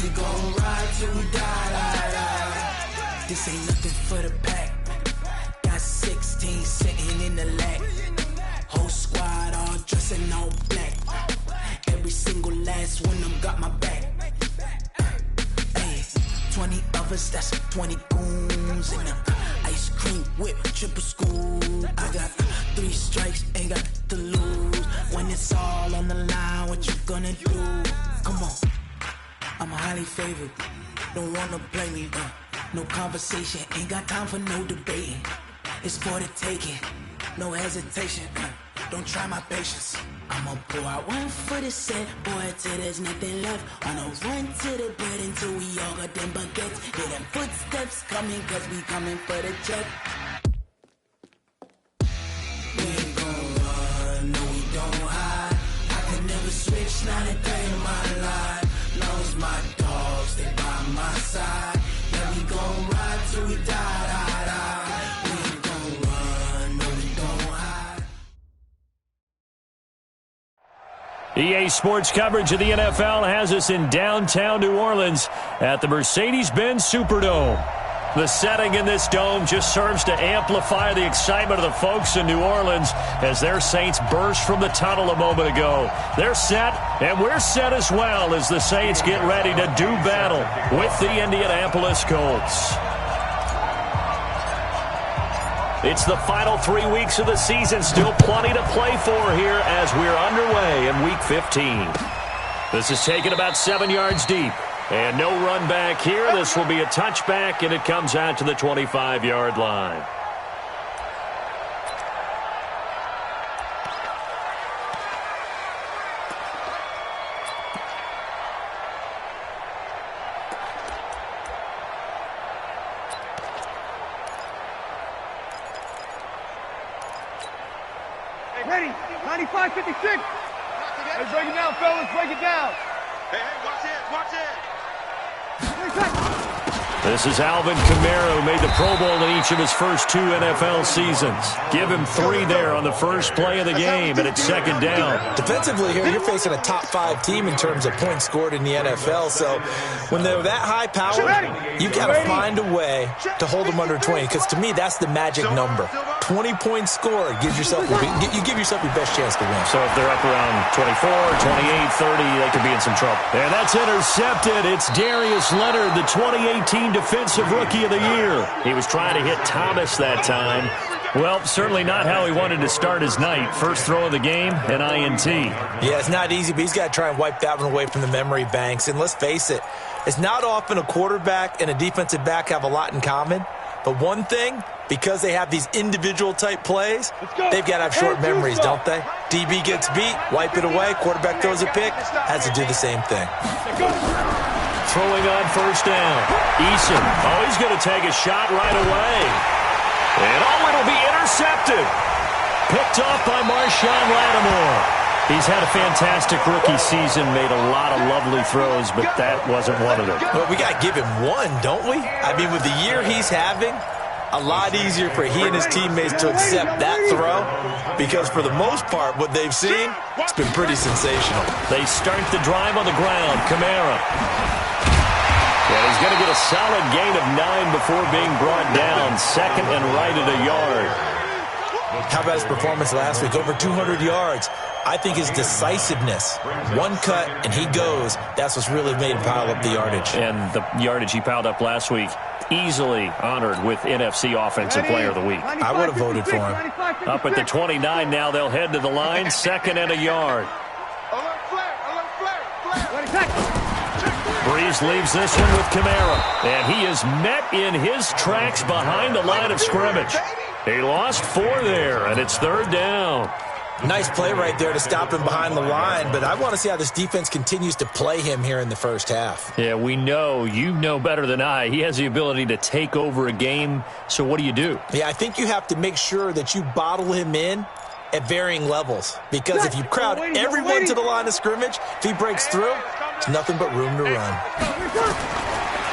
we gon' ride till we die. This ain't nothing for the pack. Got 16 sitting in the lap. Whole squad all dressing all black. Every single last one of them got my back. 20 of us, that's 20 goons in the ice cream whip, triple school. I got 3 strikes, ain't got to lose. When it's all on the line, what you gonna do? Come on, I'm highly favored. Don't wanna blame me, no conversation, ain't got time for no debating. It's for the taking, no hesitation. Don't try my patience. I'ma pour out one for the set, boy, till there's nothing left. On a run to the bread until we all got them baguettes. Hear them footsteps coming, cause we coming for the check. We ain't gon' run, no we don't hide. I could never switch, not a day in my life. Knows my dogs, they by my side. Yeah, we gon' ride till we die. We ain't gon' run, no we don't hide. EA Sports coverage of the NFL has us in downtown New Orleans at the Mercedes-Benz Superdome. The setting in this dome just serves to amplify the excitement of the folks in New Orleans as their Saints burst from the tunnel a moment ago. They're set, and we're set as well as the Saints get ready to do battle with the Indianapolis Colts. It's the final 3 weeks of the season. Still plenty to play for here as we're underway in Week 15. This is taken about 7 yards deep. And no run back here. This will be a touchback, and it comes out to the 25-yard line. Ready, 95, 56. Let's break it down, fellas, break it down. Hey, watch it. This is Alvin Kamara, who made the Pro Bowl in each of his first 2 NFL seasons. Give him 3 there on the first play of the game, and it's second down. Defensively here, you're facing a top 5 team in terms of points scored in the NFL. So when they're that high powered, you got to find a way to hold them under 20. Because to me, that's the magic number. 20 points scored gives yourself you give yourself your best chance to win. So if they're up around 24, 28, 30, they could be in some trouble. And that's intercepted. It's Darius Leonard, the 2018 Defensive Rookie of the Year. He was trying to hit Thomas that time. Well, certainly not how he wanted to start his night. First throw of the game, an INT. Yeah, it's not easy, but he's got to try and wipe that one away from the memory banks. And let's face it, it's not often a quarterback and a defensive back have a lot in common. But one thing, because they have these individual type plays, they've got to have short memories, don't they? DB gets beat, wipe it away, quarterback throws a pick, has to do the same thing. Throwing on first down. Eason, he's going to take a shot right away. And it'll be intercepted. Picked off by Marshawn Lattimore. He's had a fantastic rookie season, made a lot of lovely throws, but that wasn't one of them. Well, we got to give him one, don't we? I mean, with the year he's having, a lot easier for he and his teammates to accept that throw because for the most part, what they've seen, it's been pretty sensational. They start the drive on the ground. Kamara. And he's going to get a solid gain of 9 before being brought down. Second and right at a yard. How about his performance last week? Over 200 yards. I think his decisiveness, one cut and he goes, that's what's really made him pile up the yardage. And the yardage he piled up last week, easily honored with NFC Offensive Player of the Week. I would have voted for him. Up at the 29 now, they'll head to the line, second and a yard. Breeze leaves this one with Kamara, and he is met in his tracks behind the line of scrimmage. He lost 4 there, and it's third down. Nice play right there to stop him behind the line, but I want to see how this defense continues to play him here in the first half. Yeah, we know, you know better than I, he has the ability to take over a game, so what do? Yeah, I think you have to make sure that you bottle him in at varying levels, because if you crowd everyone to the line of scrimmage, if he breaks through, it's nothing but room to run.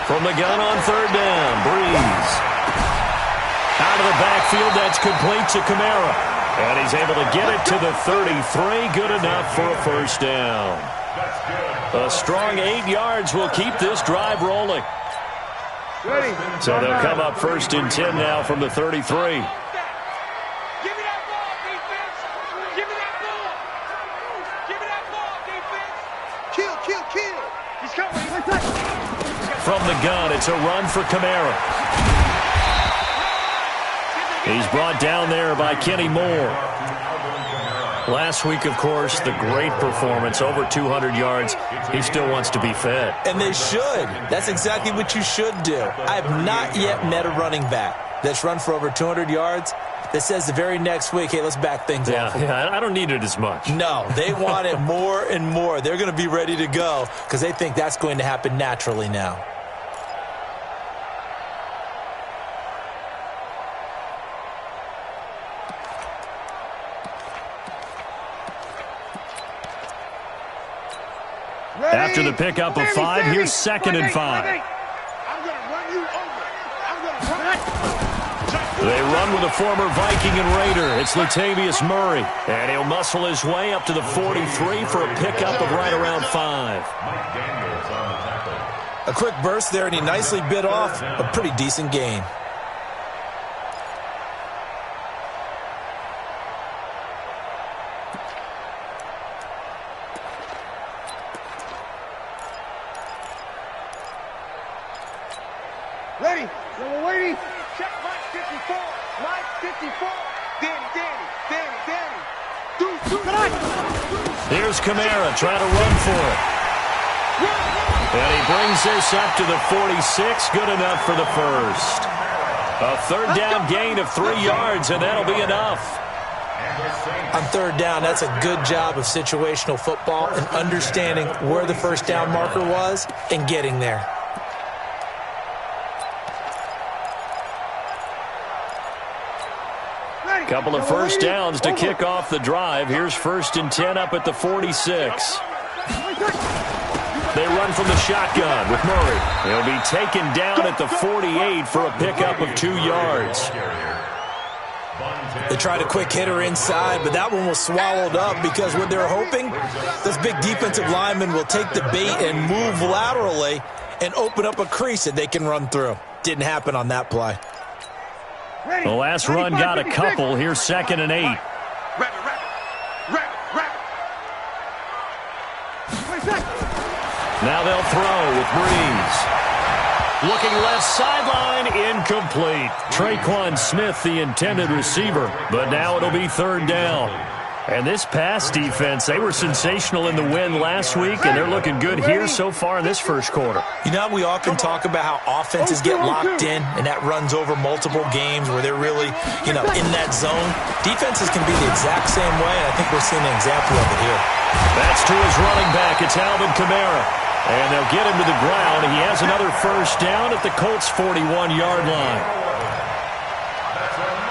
From the gun on third down, Breeze. Out of the backfield, that's complete to Kamara. And he's able to get it to the 33. Good enough for a first down. A strong 8 yards will keep this drive rolling. Ready. So they'll come up 1st and 10 now from the 33. Give me that ball, defense. Give me that ball. Give me that ball, defense. Kill, kill, kill. He's coming. From the gun, it's a run for Kamara. He's brought down there by Kenny Moore. Last week, of course, the great performance, over 200 yards. He still wants to be fed. And they should. That's exactly what you should do. I have not yet met a running back that's run for over 200 yards that says the very next week, hey, let's back things off. Yeah, I don't need it as much. No, they want it more and more. They're going to be ready to go because they think that's going to happen naturally now. After the pickup of 5, here's 2nd and 5. They run with a former Viking and Raider. It's Latavius Murray. And he'll muscle his way up to the 43 for a pickup of right around 5. A quick burst there, and he nicely bit off a pretty decent gain. Ready. We're waiting. Check Mike 54. Mike 54. Danny. Here's Kamara trying to run for it. And he brings this up to the 46. Good enough for the first. A 3rd down gain of 3 yards, and that'll be enough. On 3rd down, that's a good job of situational football and understanding where the 1st down marker was and getting there. Couple of 1st downs to kick off the drive. Here's 1st and 10 up at the 46. They run from the shotgun with Murray. He'll be taken down at the 48 for a pickup of 2 yards. They tried a quick hitter inside, but that one was swallowed up because what they're hoping, this big defensive lineman will take the bait and move laterally and open up a crease that they can run through. Didn't happen on that play. The last run got a couple. Here's 2nd and 8. Now they'll throw with Breeze. Looking left sideline, incomplete. Traquan Smith, the intended receiver, but now it'll be 3rd down. And this pass defense, they were sensational in the win last week, and they're looking good here so far in this 1st quarter. You know, we often talk about how offenses get locked in, and that runs over multiple games where they're really, in that zone. Defenses can be the exact same way, and I think we're seeing an example of it here. That's to his running back. It's Alvin Kamara. And they'll get him to the ground. He has another 1st down at the Colts' 41-yard line.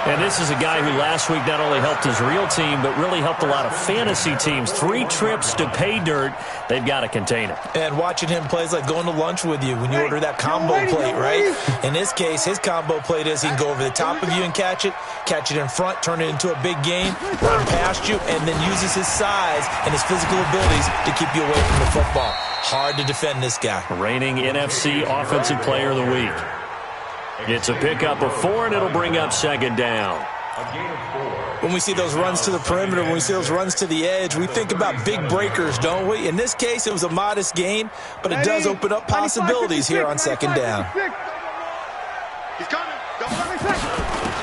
And this is a guy who last week not only helped his real team, but really helped a lot of fantasy teams. 3 trips to pay dirt. They've got to contain it. And watching him play is like going to lunch with you when you order that combo plate, right? In this case, his combo plate is he can go over the top of you and catch it in front, turn it into a big gain, run past you, and then uses his size and his physical abilities to keep you away from the football. Hard to defend this guy. Reigning NFC Offensive Player of the Week. It's a pickup of 4, and it'll bring up 2nd down. When we see those runs to the perimeter, when we see those runs to the edge, we think about big breakers, don't we? In this case, it was a modest gain, but it does open up possibilities here on 2nd down.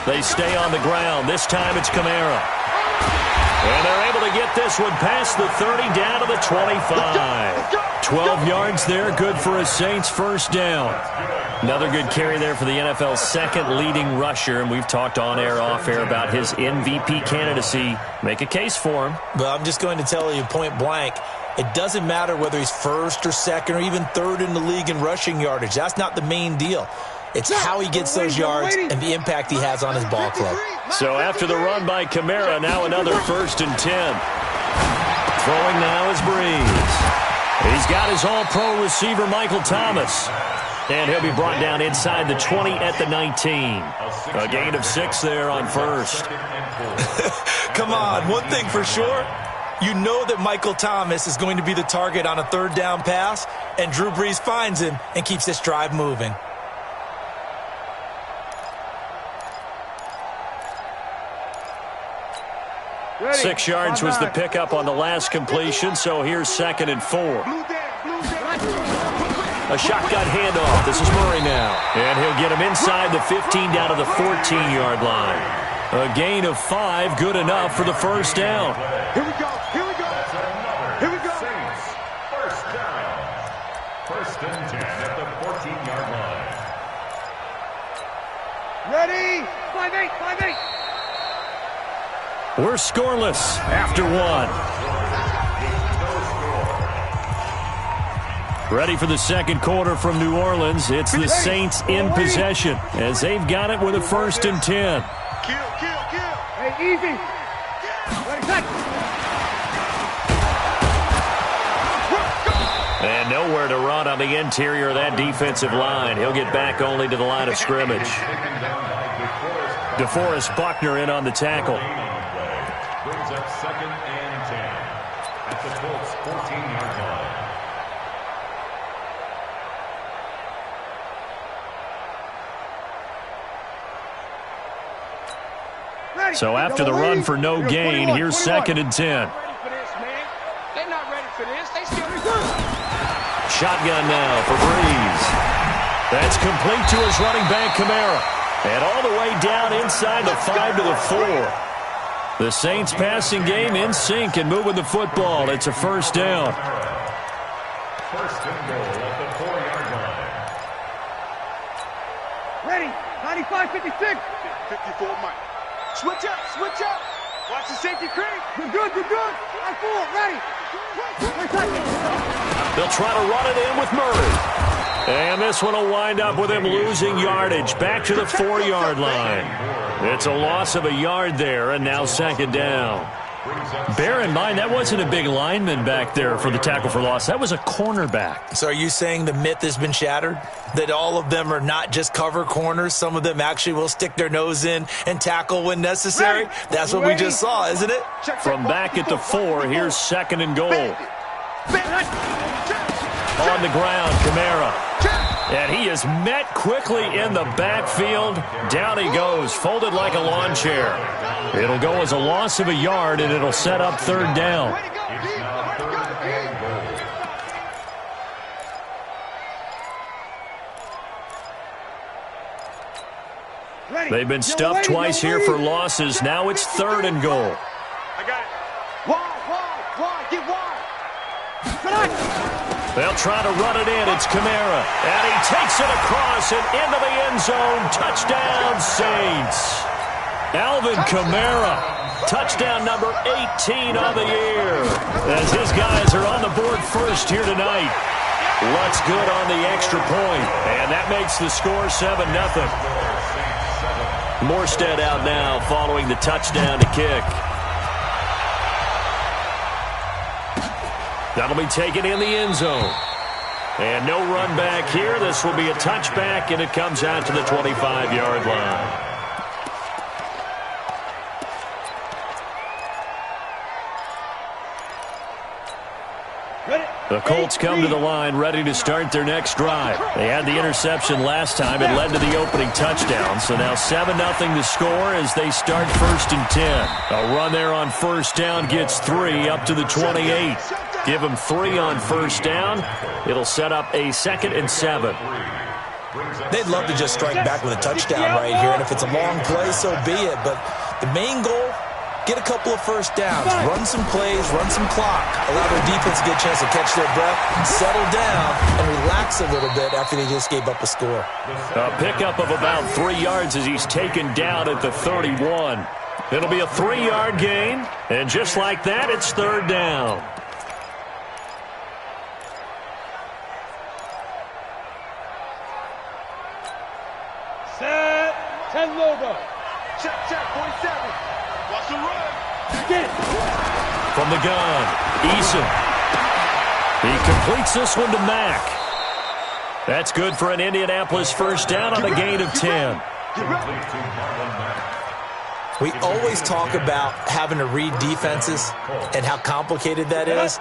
They stay on the ground. This time it's Kamara. And they're able to get this one past the 30 down to the 25. 12 yards there, good for a Saints 1st down. Another good carry there for the NFL's 2nd leading rusher, and we've talked on air, off air about his MVP candidacy. Make a case for him. Well, I'm just going to tell you point blank, it doesn't matter whether he's 1st or 2nd or even 3rd in the league in rushing yardage. That's not the main deal. It's how he gets those yards and the impact he has on his ball club. So after the run by Kamara, now another 1st and 10. Throwing now is Breeze. He's got his all-pro receiver, Michael Thomas. And he'll be brought down inside the 20 at the 19. A gain of 6 there on 1st. Come on, one thing for sure, You know that Michael Thomas is going to be the target on a third down pass, and Drew Brees finds him and keeps this drive moving. Ready. 6 yards was the pickup on the last completion, so here's 2nd and 4. A shotgun handoff. This is Murray now. And he'll get him inside the 15 down to the 14-yard line. A gain of 5, good enough for the first down. Here we go. Here we go. Here we go. First down. 1st and 10 at the 14-yard line. Ready. 5-8. 5-8. We're scoreless after 1. Ready for the second quarter from New Orleans. It's the Saints in possession as they've got it with a 1st and 10. Kill. Hey, easy. Ready, set. And nowhere to run on the interior of that defensive line. He'll get back only to the line of scrimmage. DeForest Buckner in on the tackle. Brings up 2nd and 10 at the Colts 14-yard line. So after the run for no gain, here's 2nd and 10. Shotgun now for Brees. That's complete to his running back, Kamara. And all the way down inside the 5 to the 4. The Saints passing game in sync and moving the football. It's a first down. 1st and goal at the 4-yard line. Ready. 95, 56. 54, Mike. Switch up. Watch the safety creep. Good. I'm full. Ready. They'll try to run it in with Murray. And this one will wind up with him losing yardage back to the 4-yard line. It's a loss of a yard there, and now 2nd down. Bear in mind, that wasn't a big lineman back there for the tackle for loss. That was a cornerback. So are you saying the myth has been shattered? That all of them are not just cover corners? Some of them actually will stick their nose in and tackle when necessary? That's what we just saw, isn't it? From back at the 4, here's 2nd and goal. On the ground, Kamara. And he is met quickly in the backfield. Down he goes, folded like a lawn chair. It'll go as a loss of a yard, and it'll set up 3rd down. They've been stuffed twice here for losses. Now it's 3rd and goal. I got it. Wide. Get wide. They'll try to run it in. It's Kamara. And he takes it across and into the end zone. Touchdown, Saints. Alvin Kamara. Touchdown number 18 on the year. As his guys are on the board first here tonight. Lutz good on the extra point. And that makes the score 7-0. Morstead out now following the touchdown to kick. That'll be taken in the end zone. And no run back here. This will be a touchback, and it comes out to the 25-yard line. The Colts come to the line ready to start their next drive. They had the interception last time. It led to the opening touchdown. So now 7-0 to score as they start 1st and 10. A run there on 1st down gets 3 up to the 28. Give them 3 on 1st down. It'll set up a 2nd and 7. They'd love to just strike back with a touchdown right here, and if it's a long play, so be it. But the main goal, get a couple of 1st downs, run some plays, run some clock, allow their defense to get a chance to catch their breath, settle down, and relax a little bit after they just gave up a score. A pickup of about 3 yards as he's taken down at the 31. It'll be a 3-yard gain, and just like that, it's 3rd down. Set. 10 logo. Check, 47. Watch the run. Get it. From the gun, Eason. He completes this one to Mack. That's good for an Indianapolis 1st down on a gain of 10. We always talk about having to read defenses and how complicated that is.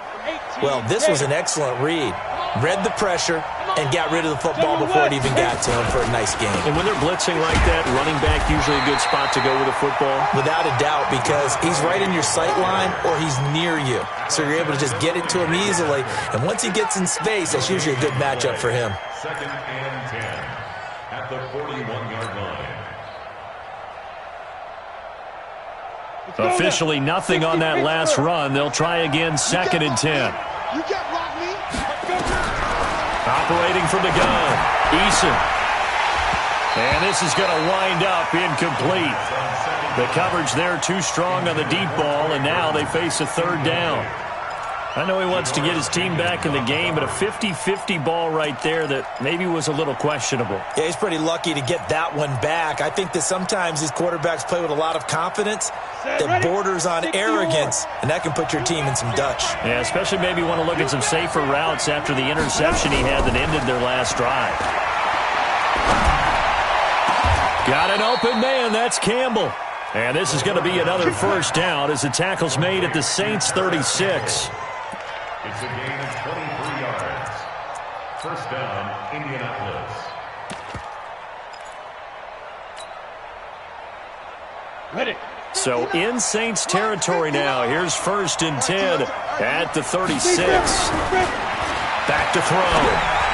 Well, this was an excellent read. Read the pressure and got rid of the football before it even got to him for a nice game. And when they're blitzing like that, running back usually a good spot to go with a football? Without a doubt, because he's right in your sight line or he's near you. So you're able to just get it to him easily. And once he gets in space, that's usually a good matchup for him. 2nd and 10 at the 41-yard line. Officially nothing on that last run. They'll try again, 2nd and 10. You can't block me. Operating from the gun, Eason. And this is going to wind up incomplete. The coverage there too strong on the deep ball, and now they face a 3rd down. I know he wants to get his team back in the game, but a 50-50 ball right there that maybe was a little questionable. Yeah, he's pretty lucky to get that one back. I think that sometimes these quarterbacks play with a lot of confidence that borders on arrogance, and that can put your team in some Dutch. Yeah, especially maybe want to look at some safer routes after the interception he had that ended their last drive. Got an open man, that's Campbell. And this is going to be another 1st down as the tackle's made at the Saints' 36. It's a gain of 23 yards. 1st down, Indianapolis. Ready. So in Saints territory now. Here's 1st and 10 at the 36. Back to throw.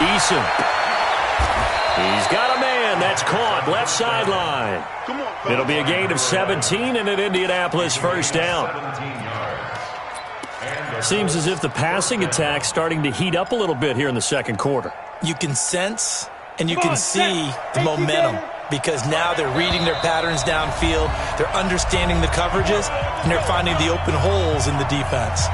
Eason. He's got a man. That's caught. Left sideline. It'll be a gain of 17 and an Indianapolis 1st down. 17 yards. Seems as if the passing attack's starting to heat up a little bit here in the 2nd quarter. You can sense and you can see the momentum because now they're reading their patterns downfield, they're understanding the coverages, and they're finding the open holes in the defense.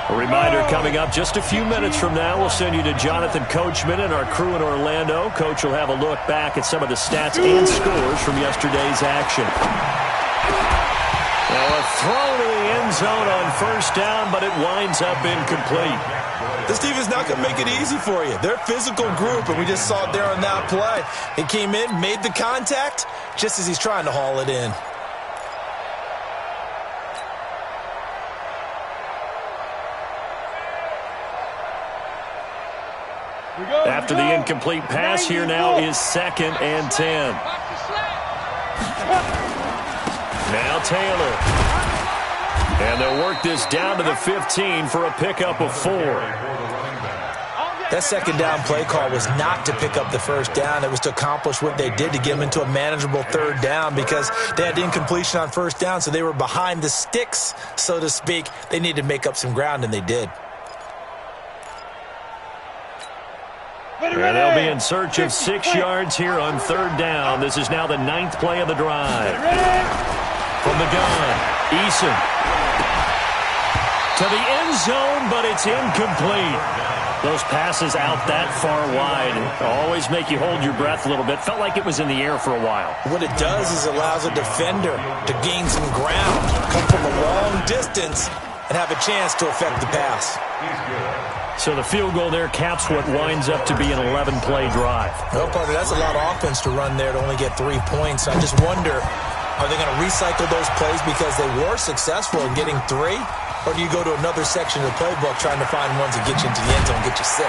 A reminder coming up just a few minutes from now, we'll send you to Jonathan Coachman and our crew in Orlando. Coach will have a look back at some of the stats and scores from yesterday's action. Now a throw to the end zone on 1st down, but it winds up incomplete. This defense is not going to make it easy for you. They're a physical group, and we just saw it there on that play. He came in, made the contact, just as he's trying to haul it in. After the incomplete pass, here now is 2nd and 10. Now Taylor. And they'll work this down to the 15 for a pickup of 4. That 2nd down play call was not to pick up the 1st down. It was to accomplish what they did to get them into a manageable 3rd down because they had incompletion on 1st down, so they were behind the sticks, so to speak. They needed to make up some ground, and they did. And they'll be in search of 6 yards here on 3rd down. This is now the 9th play of the drive. From the gun, Eason. To the end zone, but it's incomplete. Those passes out that far wide always make you hold your breath a little bit. Felt like it was in the air for a while. What it does is allows a defender to gain some ground, come from a long distance, and have a chance to affect the pass. So the field goal there caps what winds up to be an 11-play drive. No, partner, that's a lot of offense to run there to only get 3 points. I just wonder, are they going to recycle those plays because they were successful in getting 3? Or do you go to another section of the playbook trying to find ones that get you into the end zone and get you 6?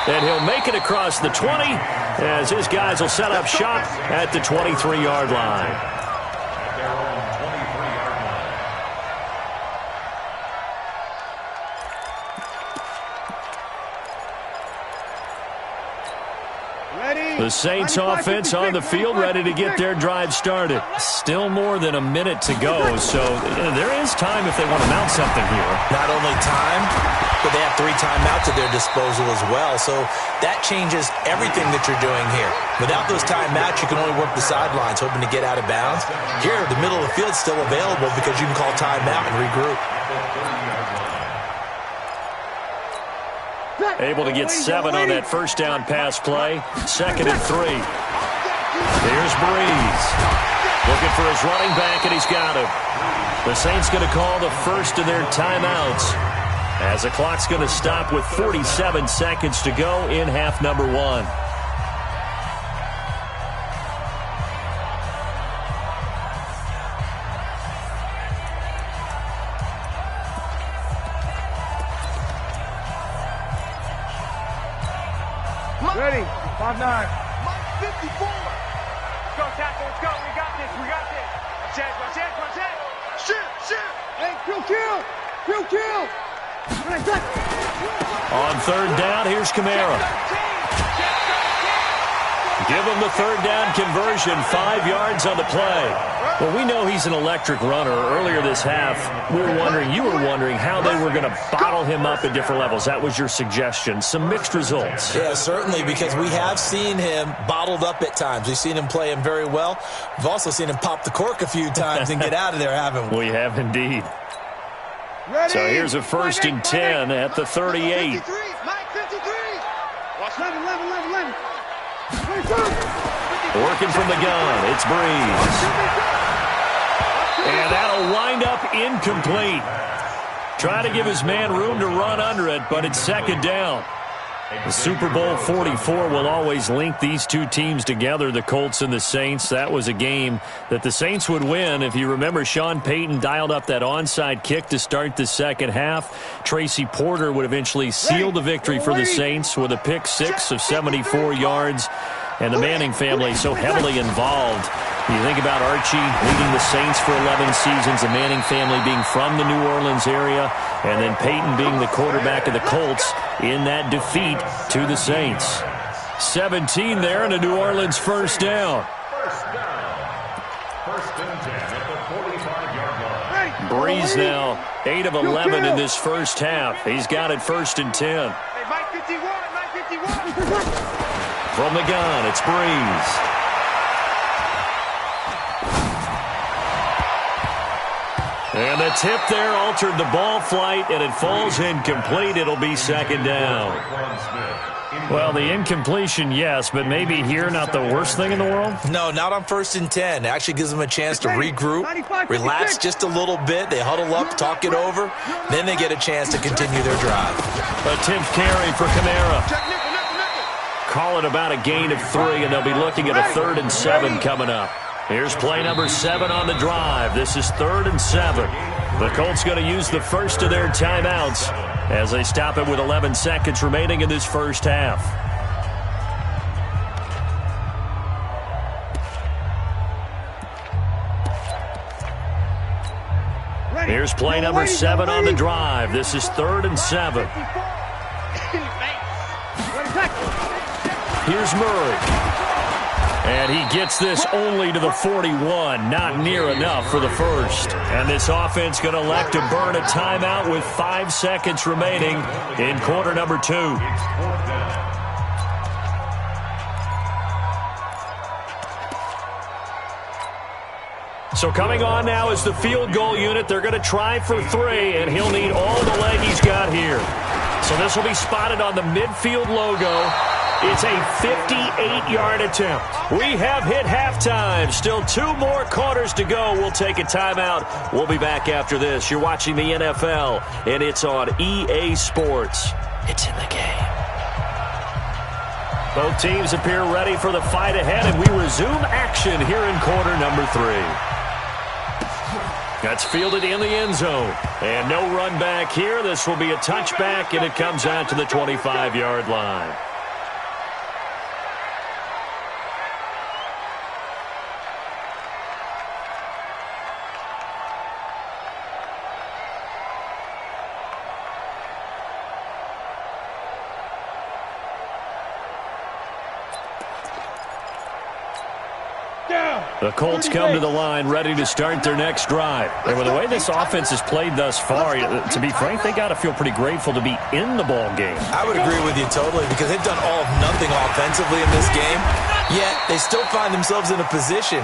And he'll make it across the 20 as his guys will set up shop at the 23-yard line. The Saints offense on the field ready to get their drive started. Still more than a minute to go, so there is time if they want to mount something here. Not only time, but they have 3 timeouts at their disposal as well, so that changes everything that you're doing here. Without those timeouts, you can only work the sidelines, hoping to get out of bounds. Here, the middle of the field's still available because you can call timeout and regroup. Able to get 7 on that 1st down pass play. 2nd and 3. Here's Breeze. Looking for his running back, and he's got him. The Saints going to call the first of their timeouts as the clock's going to stop with 47 seconds to go in half number 1. Ready. 5-9. Mike 54. Let's go, tackle. Let's go. We got this. We got this. Watch it. Shoot. Hey, kill. On third down, here's Kamara. Give him the third down conversion, 5 yards on the play. Well, we know he's an electric runner. Earlier this half, you were wondering how they were going to bottle him up at different levels. That was your suggestion. Some mixed results. Yeah, certainly, because we have seen him bottled up at times. We've seen him play him very well. We've also seen him pop the cork a few times and get out of there, haven't we? We have indeed. Ready. So here's a 1st and 10 at the 38. Mike 53. Watch 11. Working from the gun, it's Breeze. And that'll wind up incomplete. Trying to give his man room to run under it, but it's 2nd down. The Super Bowl 44 will always link these two teams together, the Colts and the Saints. That was a game that the Saints would win. If you remember, Sean Payton dialed up that onside kick to start the second half. Tracy Porter would eventually seal the victory for the Saints with a pick six of 74 yards. And the Manning family so heavily involved. You think about Archie leading the Saints for 11 seasons, the Manning family being from the New Orleans area, and then Peyton being the quarterback of the Colts in that defeat to the Saints. 17 there and a New Orleans 1st down. First and 10 at the 45-yard line. Breeze now 8 of 11 in this first half. He's got it 1st and 10. Hey, Mike 51. From the gun, it's Breeze. And the tip there altered the ball flight, and it falls incomplete. It'll be 2nd down. Well, the incompletion, yes, but maybe here not the worst thing in the world? No, not on 1st and 10. It actually gives them a chance to regroup, relax just a little bit. They huddle up, talk it over. Then they get a chance to continue their drive. A 10th carry for Kamara. Call it about a gain of 3, and they'll be looking at a 3rd and 7 coming up. Here's play number 7 on the drive. This is 3rd and 7. The Colts going to use the first of their timeouts as they stop it with 11 seconds remaining in this first half. Here's play number 7 on the drive. This is 3rd and 7. Here's Murray. And he gets this only to the 41. Not near enough for the first. And this offense going to elect to burn a timeout with 5 seconds remaining in quarter number 2. So coming on now is the field goal unit. They're going to try for 3, and he'll need all the leg he's got here. So this will be spotted on the midfield logo. It's a 58-yard attempt. We have hit halftime. Still 2 more quarters to go. We'll take a timeout. We'll be back after this. You're watching the NFL, and it's on EA Sports. It's in the game. Both teams appear ready for the fight ahead, and we resume action here in quarter number 3. That's fielded in the end zone. And no run back here. This will be a touchback, and it comes out to the 25-yard line. The Colts come to the line ready to start their next drive. And with the way this offense has played thus far, to be frank, they got to feel pretty grateful to be in the ball game. I would agree with you totally because they've done all of nothing offensively in this game, yet they still find themselves in a position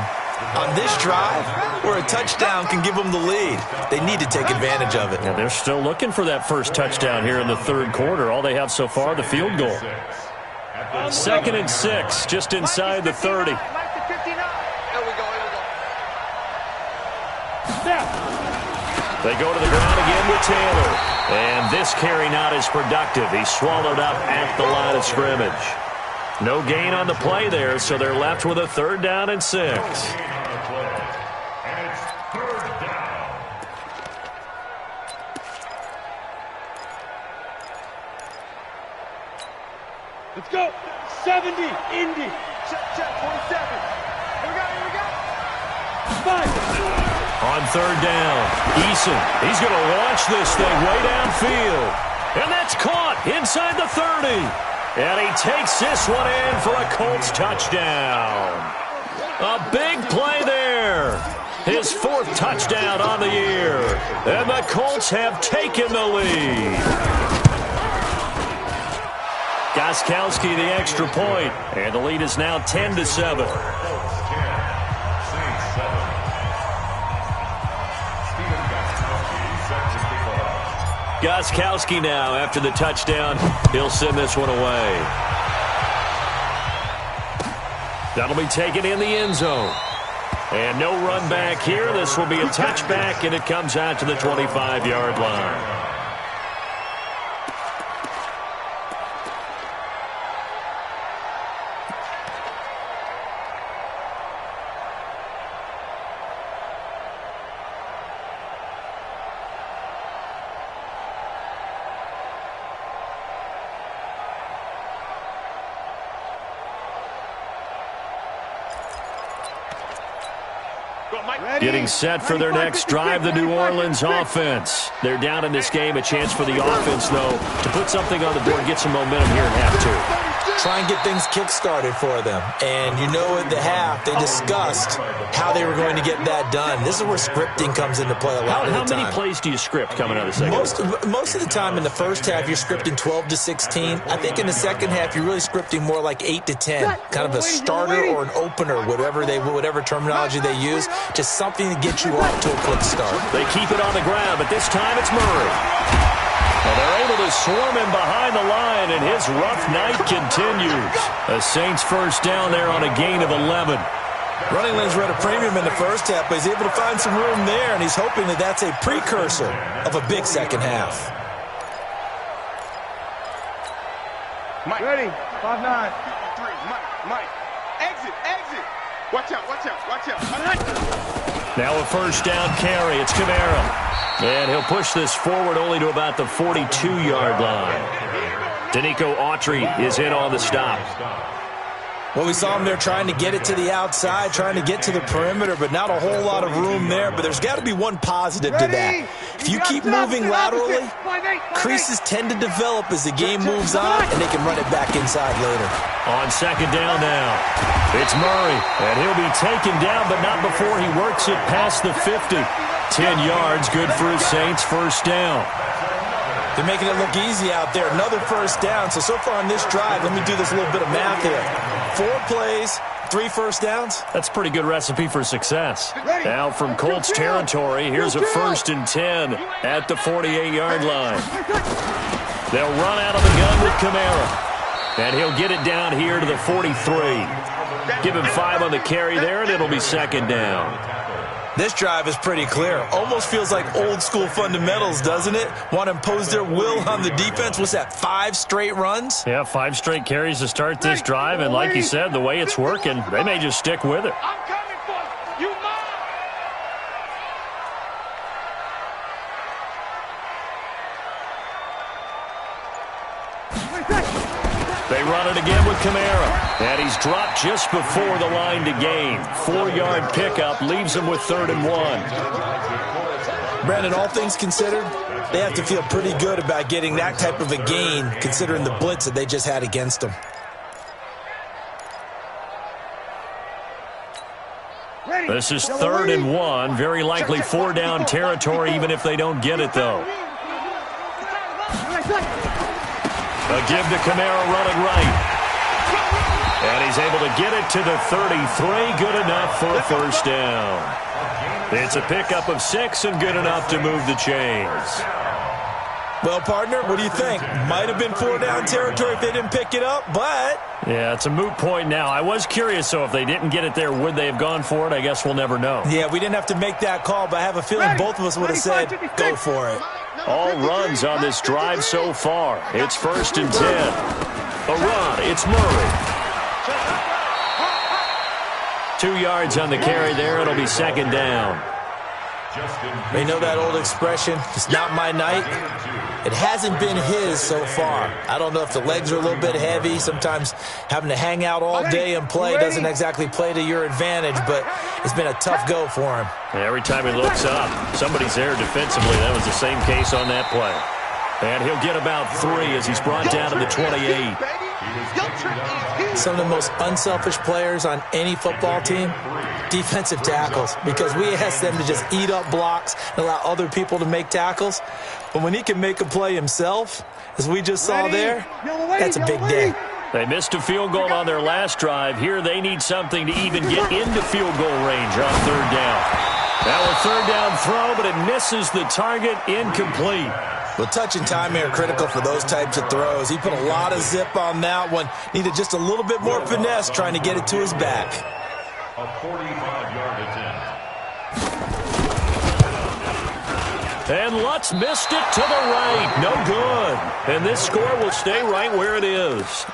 on this drive where a touchdown can give them the lead. They need to take advantage of it. Yeah, they're still looking for that first touchdown here in the 3rd quarter. All they have so far, the field goal. 2nd and 6, just inside the 30. They go to the ground again with Taylor. And this carry not as productive. He's swallowed up at the line of scrimmage. No gain on the play there, so they're left with a 3rd down and 6. Let's go. 70, Indy. Check, 27. Here we go. 5. On third down, Eason, he's going to launch this thing way downfield. And that's caught inside the 30. And he takes this one in for a Colts touchdown. A big play there. His 4th touchdown on the year. And the Colts have taken the lead. Gostkowski the extra point. And the lead is now 10-7. Gostkowski now, after the touchdown, he'll send this one away. That'll be taken in the end zone. And no run back here. This will be a touchback, and it comes out to the 25-yard line. Getting set for their next drive, the New Orleans offense. They're down in this game. A chance for the offense, though, to put something on the board, get some momentum here in half 2. Try and get things kick-started for them. And you know at the half, they discussed how they were going to get that done. This is where scripting comes into play a lot of the time. How many plays do you script coming out of the second? Most of the time in the first half, you're scripting 12 to 16. I think in the second half, you're really scripting more like 8 to 10. Kind of a starter or an opener, whatever terminology they use. Just something to get you off to a quick start. They keep it on the ground, but this time it's Murray. Well, they're able to swarm him behind the line, and his rough night continues. The Saints first down there on a gain of 11. Running lanes were at a premium in the first half, but he's able to find some room there, and he's hoping that that's a precursor of a big second half. Mike. Ready. 5-9. Mike. Exit. Watch out. Now a first down carry. It's Kamara. And he'll push this forward only to about the 42-yard line. Danico Autry is in on the stop. Well, we saw him there trying to get it to the outside, trying to get to the perimeter, but not a whole lot of room there. But there's got to be one positive to that. If you keep moving laterally, creases tend to develop as the game moves on, and they can run it back inside later. On second down now, it's Murray, and he'll be taken down, but not before he works it past the 50. 10 yards, good for his Saints, first down. They're making it look easy out there. Another first down. So far on this drive, let me do this little bit of math here. 4 plays, 3 first downs. That's a pretty good recipe for success. Now from Colts territory, here's a 1st and 10 at the 48-yard line. They'll run out of the gun with Kamara. And he'll get it down here to the 43. Give him 5 on the carry there, and it'll be second down. This drive is pretty clear. Almost feels like old-school fundamentals, doesn't it? Want to impose their will on the defense. What's that, 5 straight runs? Yeah, 5 straight carries to start this drive. And like you said, the way it's working, they may just stick with it. I'm coming for you. You mine. They run it again with Kamara. And he's dropped just before the line to gain. 4-yard pickup leaves him with 3rd and 1. Brandon, all things considered, they have to feel pretty good about getting that type of a gain, considering the blitz that they just had against them. This is 3rd and 1. Very likely 4-down territory, even if they don't get it, though. A give to Kamara running right. And he's able to get it to the 33. Good enough for a first down. It's a pickup of 6 and good enough to move the chains. Well, partner, what do you think? Might have been 4-down territory if they didn't pick it up, but... Yeah, it's a moot point now. I was curious, so if they didn't get it there, would they have gone for it? I guess we'll never know. Yeah, we didn't have to make that call, but I have a feeling both of us would have said, go for it. All runs on this drive so far. It's 1st and 10. A run. It's Murray. 2 yards on the carry there. It'll be second down. They know that old expression, it's not my night. It hasn't been his so far. I don't know if the legs are a little bit heavy. Sometimes having to hang out all day and play doesn't exactly play to your advantage, but it's been a tough go for him. Every time he looks up, somebody's there defensively. That was the same case on that play. And he'll get about 3 as he's brought down to the 28. Some of the most unselfish players on any football team, defensive tackles, because we ask them to just eat up blocks and allow other people to make tackles. But when he can make a play himself, as we just saw there, that's a big day. They missed a field goal on their last drive. Here they need something to even get into field goal range on 3rd down. Now a 3rd down throw, but it misses the target, incomplete. Well, touch and timing are critical for those types of throws. He put a lot of zip on that one. Needed just a little bit more finesse trying to get it to his back. A 45-yard attempt. And Lutz missed it to the right. No good. And this score will stay right where it is.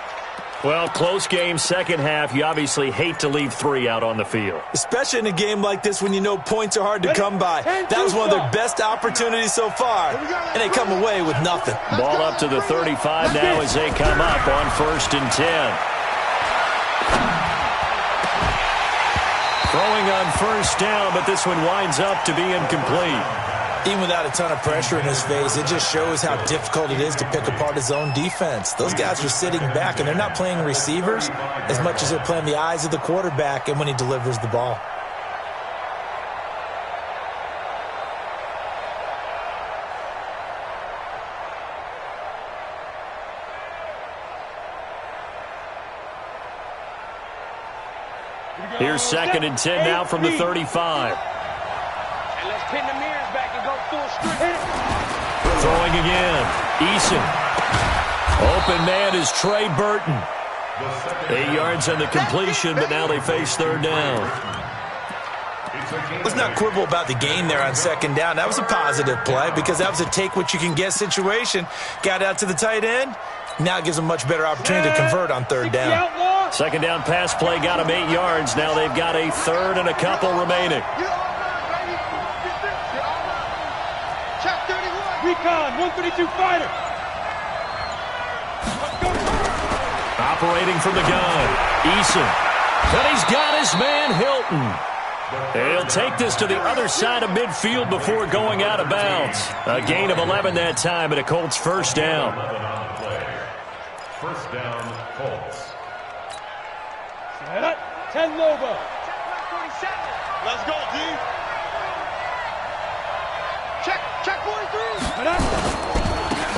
Well, close game, second half. You obviously hate to leave 3 out on the field. Especially in a game like this when you know points are hard to come by. That was one of their best opportunities so far, and they come away with nothing. Ball up to the 35 now as they come up on 1st and 10. Throwing on 1st down, but this one winds up to be incomplete. Even without a ton of pressure in his face, it just shows how difficult it is to pick apart his own defense. Those guys are sitting back, and they're not playing receivers as much as they're playing the eyes of the quarterback and when he delivers the ball. Here's 2nd and 10 now from the 35. And let's pin the mirrors back and go full strip. Throwing again. Eason. Open man is Trey Burton. 8 yards on the completion, but now they face 3rd down. Let's not quibble about the gain there on 2nd down. That was a positive play because that was a take-what-you-can-get situation. Got out to the tight end. Now it gives them a much better opportunity to convert on 3rd down. 2nd down pass play got them 8 yards. Now they've got a 3rd and a couple remaining. Recon, 132 fighter. Operating from the gun. Eason. And he's got his man Hilton. He'll take this to the other side of midfield before going out of bounds. A gain of 11 that time, and a Colts 1st down. 1st down, Colts. 10 Lobo. Let's go, D. Check 43.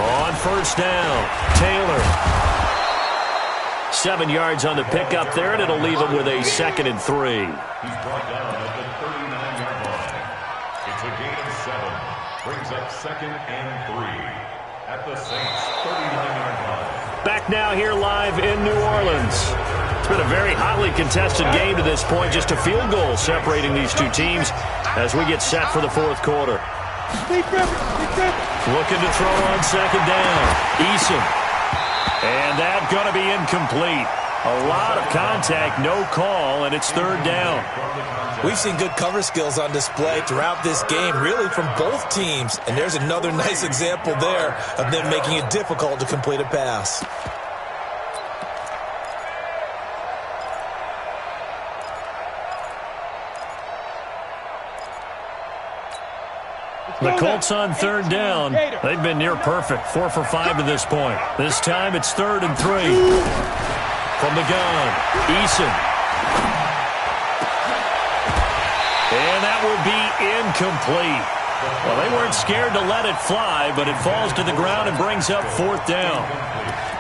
On 1st down, Taylor. 7 yards on the pickup there, and it'll leave him with a 2nd and 3. He's brought down at the 39-yard line. It's a gain of 7. Brings up 2nd and 3 at the Saints' 39-yard line. Back now here live in New Orleans. It's been a very hotly contested game to this point. Just a field goal separating these two teams as we get set for the 4th quarter. Looking to throw on 2nd down. Eason. And that's going to be incomplete. A lot of contact, no call, and it's 3rd down. We've seen good cover skills on display throughout this game, really from both teams. And there's another nice example there of them making it difficult to complete a pass. The Colts on 3rd down. They've been near perfect, 4 for 5 to this point. This time it's 3rd and 3. From the gun, Eason. And that will be incomplete. Well, they weren't scared to let it fly, but it falls to the ground and brings up 4th down.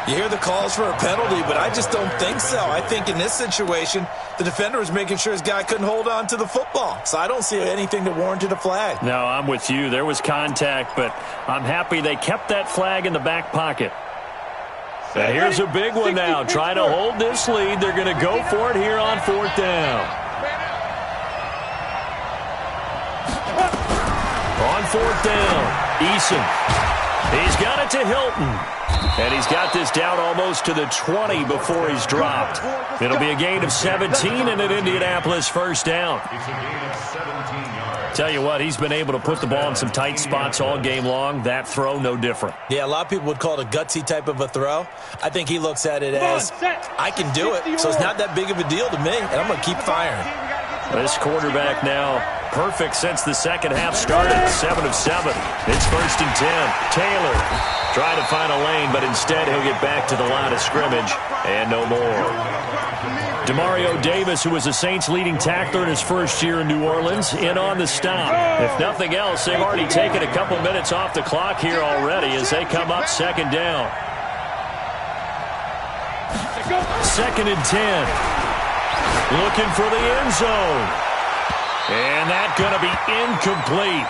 You hear the calls for a penalty, but I just don't think so. I think in this situation, the defender was making sure his guy couldn't hold on to the football. So I don't see anything that warranted a flag. No, I'm with you. There was contact, but I'm happy they kept that flag in the back pocket. And here's a big one now. Trying to hold this lead. They're going to go for it here on 4th down. On 4th down, Eason. He's got it to Hilton. And he's got this down almost to the 20 before he's dropped. It'll be a gain of 17 and an Indianapolis first down. It's a gain of 17 yards. Tell you what, he's been able to put the ball in some tight spots all game long. That throw, no different. Yeah, a lot of people would call it a gutsy type of a throw. I think he looks at it as, I can do it, so it's not that big of a deal to me, and I'm going to keep firing. This quarterback now perfect since the second half started. 7 of 7. It's 1st and 10. Taylor trying to find a lane, but instead he'll get back to the line of scrimmage and no more. Demario Davis, who was the Saints' leading tackler in his first year in New Orleans, in on the stop. If nothing else, they've already taken a couple minutes off the clock here already as they come up 2nd down. 2nd and 10. Looking for the end zone. And that's going to be incomplete.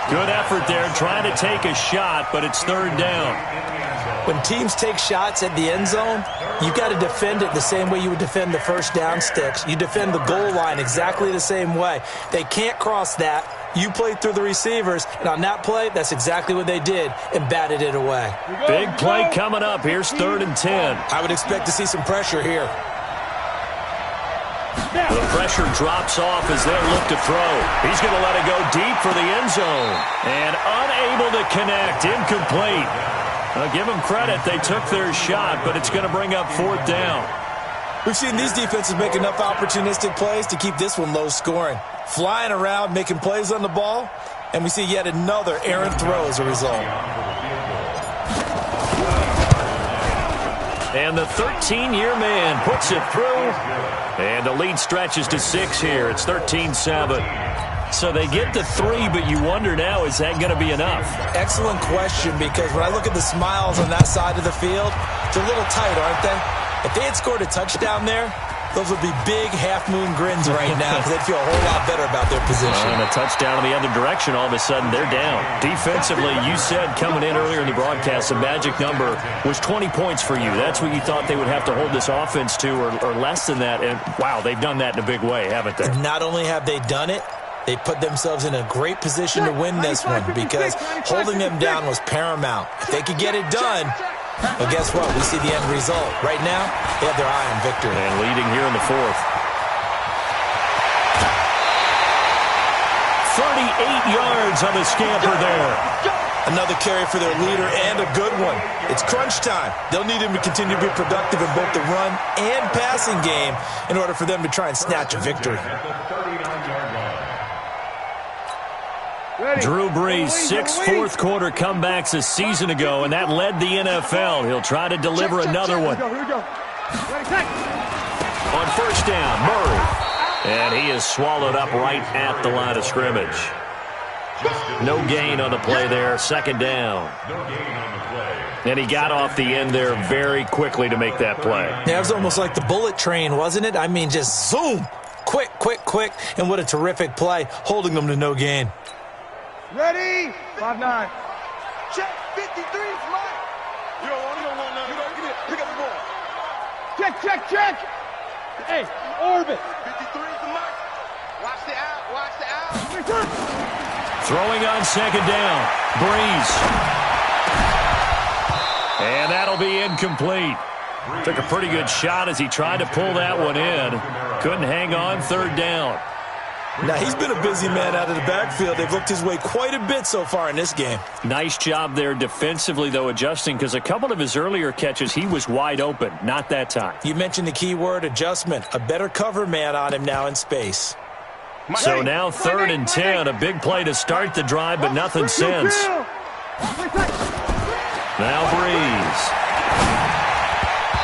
Good effort there trying to take a shot, but it's 3rd down. When teams take shots at the end zone, you've got to defend it the same way you would defend the first down sticks. You defend the goal line exactly the same way. They can't cross that. You played through the receivers, and on that play, that's exactly what they did and batted it away. Big play coming up. Here's 3rd and 10. I would expect to see some pressure here. The pressure drops off as they look to throw. He's going to let it go deep for the end zone. And unable to connect. Incomplete. I'll give them credit. They took their shot, but it's going to bring up 4th down. We've seen these defenses make enough opportunistic plays to keep this one low scoring. Flying around, making plays on the ball, and we see yet another errant throw as a result. And the 13-year man puts it through. And the lead stretches to 6 here. It's 13-7. So they get to 3, but you wonder now, is that going to be enough? Excellent question, because when I look at the smiles on that side of the field, it's a little tight, aren't they? If they had scored a touchdown there, those would be big half-moon grins right now because they'd feel a whole lot better about their position. And a touchdown in the other direction, all of a sudden they're down. Defensively, you said coming in earlier in the broadcast, the magic number was 20 points for you. That's what you thought they would have to hold this offense to, or less than that. And, wow, they've done that in a big way, haven't they? And not only have they done it, they put themselves in a great position to win this one because holding them down was paramount. If they could get it done, well, guess what? We see the end result. Right now, they have their eye on victory. And leading here in the 4th. 38 yards on the scamper there. Another carry for their leader and a good one. It's crunch time. They'll need him to continue to be productive in both the run and passing game in order for them to try and snatch a victory. Drew Brees, 6 fourth-quarter comebacks a season ago, and that led the NFL. He'll try to deliver another one. Here we go. On 1st down, Murray. And he is swallowed up right at the line of scrimmage. No gain on the play there. 2nd down. And he got off the end there very quickly to make that play. Yeah, it was almost like the bullet train, wasn't it? I mean, just zoom. Quick, quick, quick. And what a terrific play, holding them to no gain. Ready? 5-9. Check. 53 is mine. You don't want none. You don't get it. Pick up the ball. Check. Hey, orbit. 53 is the mark. Watch the out. Throwing on 2nd down. Brees. And that'll be incomplete. Took a pretty good shot as he tried to pull that one in. Couldn't hang on. 3rd down. Now, he's been a busy man out of the backfield. They've looked his way quite a bit so far in this game. Nice job there defensively, though, adjusting, because a couple of his earlier catches, he was wide open. Not that time. You mentioned the key word, adjustment. A better cover man on him now in space. So now 3rd and 10. A big play to start the drive, but nothing since. Now Brees.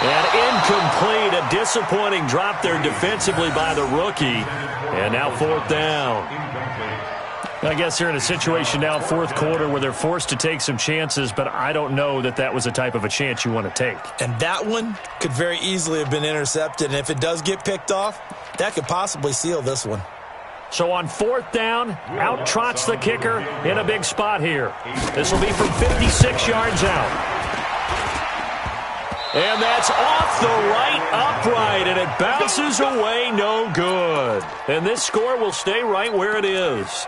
And incomplete. A disappointing drop there defensively by the rookie. And now 4th down. I guess they're in a situation now, 4th quarter, where they're forced to take some chances, but I don't know that that was the type of a chance you want to take. And that one could very easily have been intercepted. And if it does get picked off, that could possibly seal this one. So on 4th down, out trots the kicker in a big spot here. This will be from 56 yards out. And that's off the right upright, and it bounces away no good. And this score will stay right where it is.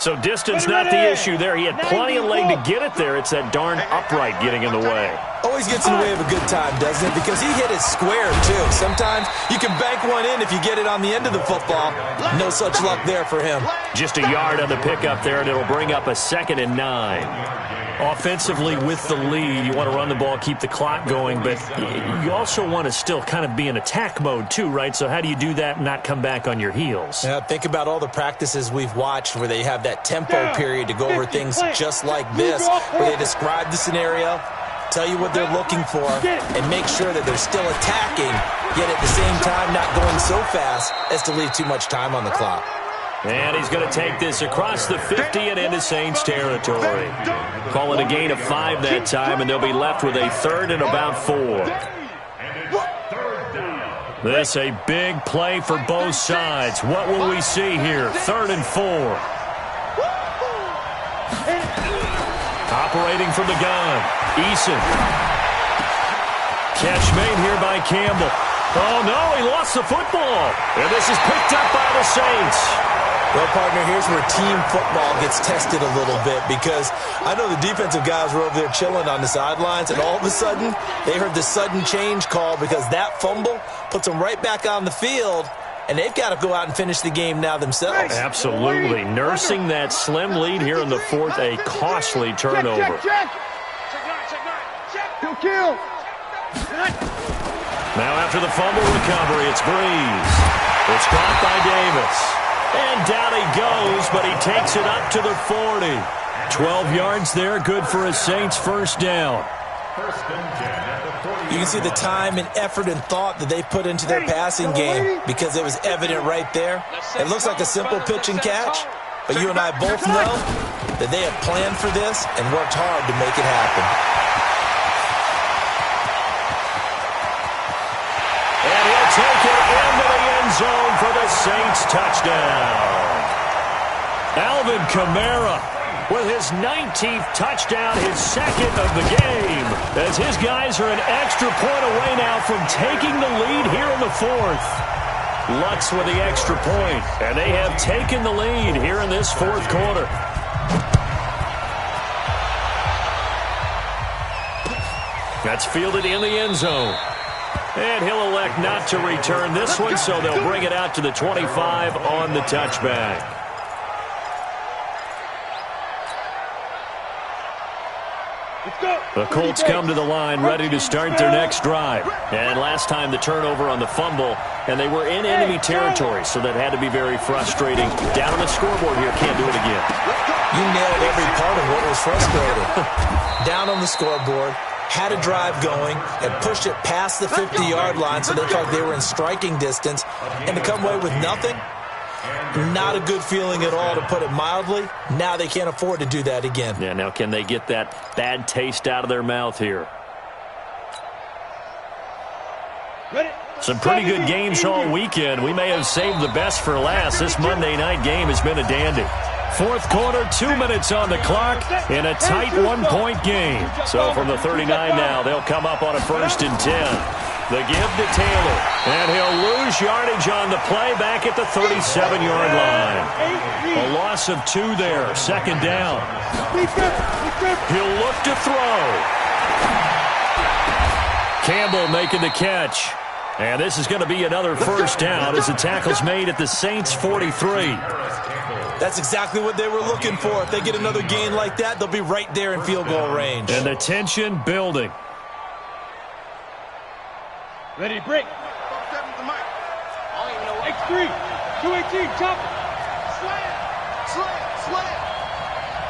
So distance not the issue there. He had plenty of leg to get it there. It's that darn upright getting in the way. Always gets in the way of a good time, doesn't it? Because he hit it square, too. Sometimes you can bank one in if you get it on the end of the football. No such luck there for him. Just a yard on the pickup there, and it'll bring up a 2nd and 9. Offensively with the lead, you want to run the ball, keep the clock going, but you also want to still kind of be in attack mode too, right? So how do you do that and not come back on your heels? Yeah, think about all the practices we've watched where they have that tempo period to go over things just like this, where they describe the scenario, tell you what they're looking for, and make sure that they're still attacking, yet at the same time not going so fast as to leave too much time on the clock. And he's going to take this across the 50 and into Saints territory. Call it a gain of 5 that time, and they'll be left with a 3rd and about 4. This a big play for both sides. What will we see here? 3rd and 4. Operating from the gun. Eason. Catch made here by Campbell. Oh, no, he lost the football. And this is picked up by the Saints. Well, partner, here's where team football gets tested a little bit because I know the defensive guys were over there chilling on the sidelines, and all of a sudden they heard the sudden change call because that fumble puts them right back on the field, and they've got to go out and finish the game now themselves. Absolutely. Nursing that slim lead here in the 4th, a costly turnover. Check. Kill. Now after the fumble recovery, it's Breeze. It's caught by Davis. And down he goes, but he takes it up to the 40. 12 yards there, good for a Saints first down. You can see the time and effort and thought that they put into their passing game because it was evident right there. It looks like a simple pitch and catch, but you and I both know that they have planned for this and worked hard to make it happen. And he'll take it into the end zone for the Saints touchdown. Alvin Kamara with his 19th touchdown, his 2nd of the game, as his guys are an extra point away now from taking the lead here in the 4th. Lutz with the extra point, and they have taken the lead here in this 4th quarter. That's fielded in the end zone. And he'll elect not to return this one, so they'll bring it out to the 25 on the touchback. The Colts come to the line ready to start their next drive. And last time the turnover on the fumble, and they were in enemy territory, so that had to be very frustrating. Down on the scoreboard here, can't do it again. You nailed every part of what was frustrating. Down on the scoreboard, had a drive going, and pushed it past the 50-yard line so they felt they were in striking distance, and to come away with nothing, not a good feeling at all, to put it mildly. Now they can't afford to do that again. Yeah, now can they get that bad taste out of their mouth here? Some pretty good games all weekend. We may have saved the best for last. This Monday night game has been a dandy. 4th quarter, 2 minutes on the clock in a tight 1-point game. So from the 39 now, they'll come up on a 1st and 10. The give to Taylor, and he'll lose yardage on the play back at the 37-yard line. A loss of 2 there, 2nd down. He'll look to throw. Campbell making the catch. And this is going to be another 1st down as the tackle's made at the Saints' 43. That's exactly what they were looking for. If they get another gain like that, they'll be right there in field goal range. And the tension building. Ready, break. X3, 218, chop.